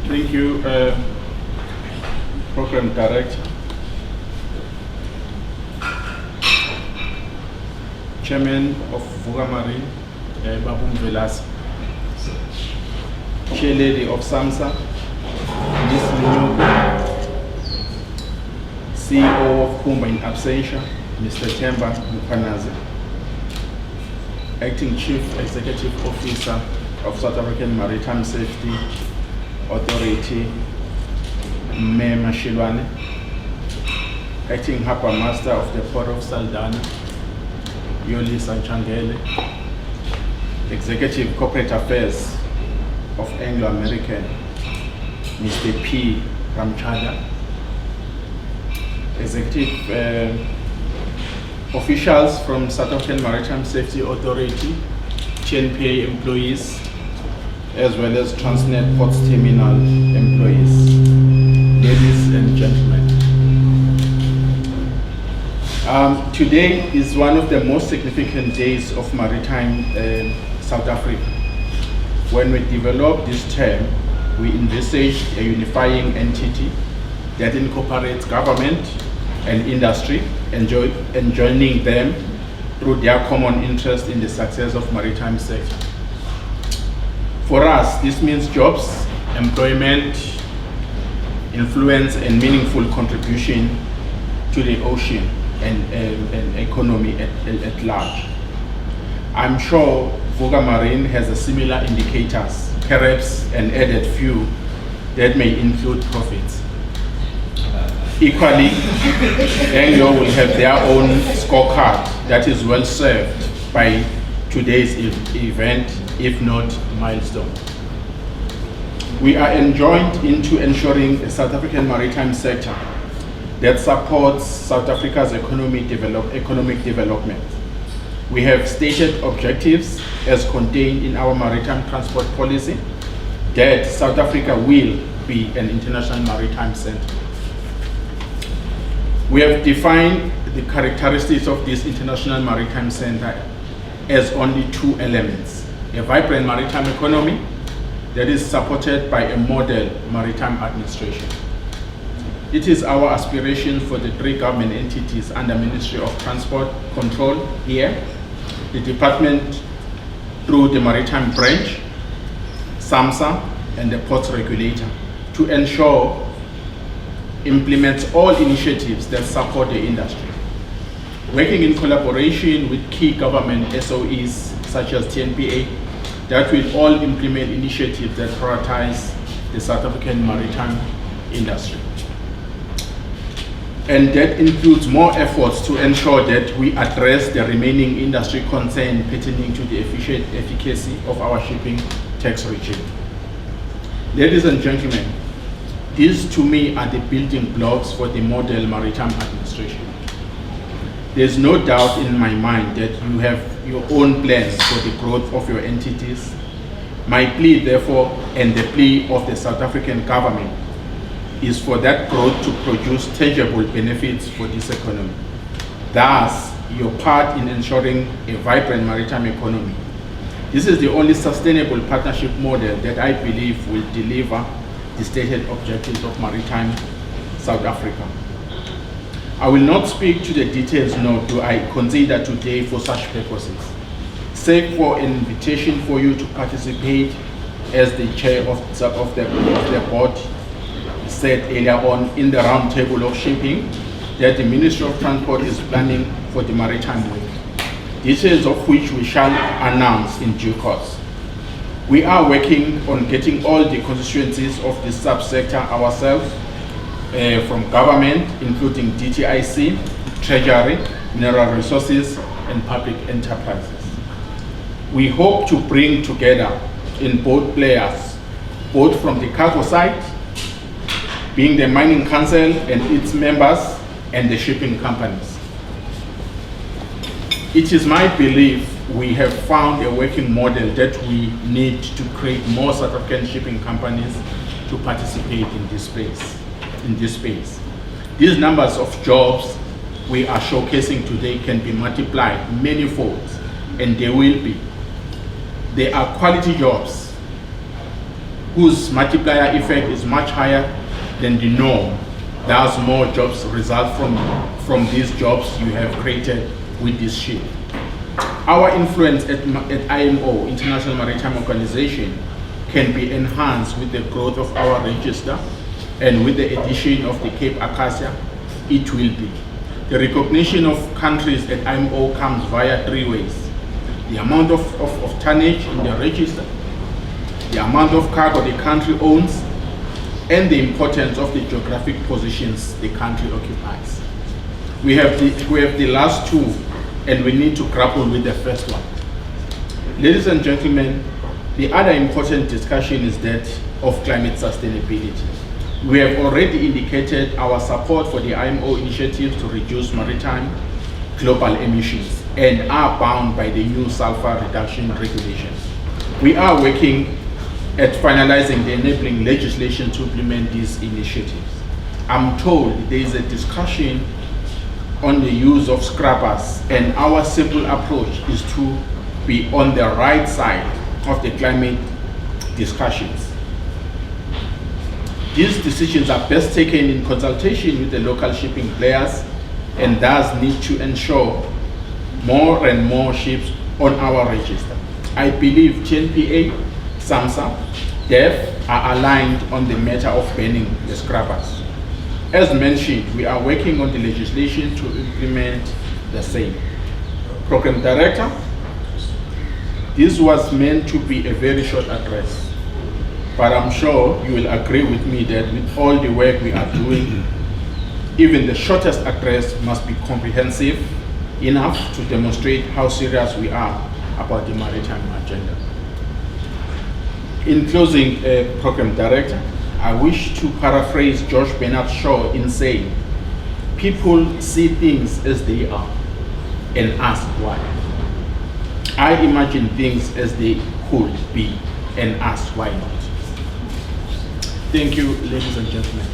Thank you, Program Director, Chairman of Vuga Marine, Babum Velas, Chair Lady of SAMSA, Ms. Linyuku, CEO of Kumba in absentia, Mr. Temba Mupanazi, Acting Chief Executive Officer of South African Maritime Safety Authority, Mema Shilwane, Acting Harbour Master of the Port of Saldanha, Yolisa Changele, Executive Corporate Affairs of Anglo-American, Mr. P. Ramchada, Executive officials from South African Maritime Safety Authority, TNPA employees, as well as Transnet Ports Terminal employees. Ladies and gentlemen, today is one of the most significant days of maritime South Africa. When we developed this term, we envisaged a unifying entity that incorporates government and industry, and joining them through their common interest in the success of maritime sector. For us, this means jobs, employment, influence, and meaningful contribution to the ocean and economy at large. I'm sure Vuga Marine has a similar indicators, perhaps an added few that may include profits. Equally, Anglo will have their own scorecard that is well served by today's event, if not milestone. We are enjoined into ensuring a South African maritime sector that supports South Africa's economic development. We have stated objectives as contained in our maritime transport policy that South Africa will be an international maritime center. We have defined the characteristics of this international maritime center as only two elements: a vibrant maritime economy that is supported by a model maritime administration. It is our aspiration for the three government entities under Ministry of Transport control here, the department through the maritime branch, SAMSA, and the ports regulator, to ensure implements all initiatives that support the industry, working in collaboration with key government SOEs such as TNPA that will all implement initiatives that prioritize the South African maritime industry. And that includes more efforts to ensure that we address the remaining industry concern pertaining to the efficacy of our shipping tax regime. Ladies and gentlemen, these to me are the building blocks for the model maritime administration. There's no doubt in my mind that you have your own plans for the growth of your entities. My plea, therefore, and the plea of the South African government is for that growth to produce tangible benefits for this economy. Thus, your part in ensuring a vibrant maritime economy. This is the only sustainable partnership model that I believe will deliver the stated objectives of maritime South Africa. I will not speak to the details, nor do I consider today for such purposes, save for an invitation for you to participate as the chair of the board said earlier on in the round table of shipping that the Ministry of Transport is planning for the Maritime Week, details of which we shall announce in due course. We are working on getting all the constituencies of this subsector ourselves, from government, including DTIC, Treasury, Mineral Resources, and public enterprises. We hope to bring together in both players, both from the cargo side, being the Mining Council and its members, and the shipping companies. It is my belief we have found a working model that we need to create more South African shipping companies to participate in this space. These numbers of jobs we are showcasing today can be multiplied many folds, and they will be. They are quality jobs whose multiplier effect is much higher than the norm. Thus, more jobs result from these jobs you have created with this ship. Our influence at IMO, International Maritime Organization, can be enhanced with the growth of our register, and with the addition of the Cape Acacia, it will be. The recognition of countries at IMO comes via 3 ways: the amount of tonnage in the register, the amount of cargo the country owns, and the importance of the geographic positions the country occupies. We have the last two, and we need to grapple with the first one. Ladies and gentlemen, the other important discussion is that of climate sustainability. We have already indicated our support for the IMO initiative to reduce maritime global emissions and are bound by the new sulfur reduction regulations. We are working at finalizing the enabling legislation to implement these initiatives. I'm told there is a discussion on the use of scrubbers, and our simple approach is to be on the right side of the climate discussions. These decisions are best taken in consultation with the local shipping players, and thus need to ensure more and more ships on our register. I believe TNPA, SAMSA, DEF are aligned on the matter of banning the scrubbers. As mentioned, we are working on the legislation to implement the same. Program Director, this was meant to be a very short address, but I'm sure you will agree with me that with all the work we are doing, even the shortest address must be comprehensive enough to demonstrate how serious we are about the maritime agenda. In closing, Program Director, I wish to paraphrase George Bernard Shaw in saying, people see things as they are and ask why. I imagine things as they could be and ask why not. Thank you, ladies and gentlemen.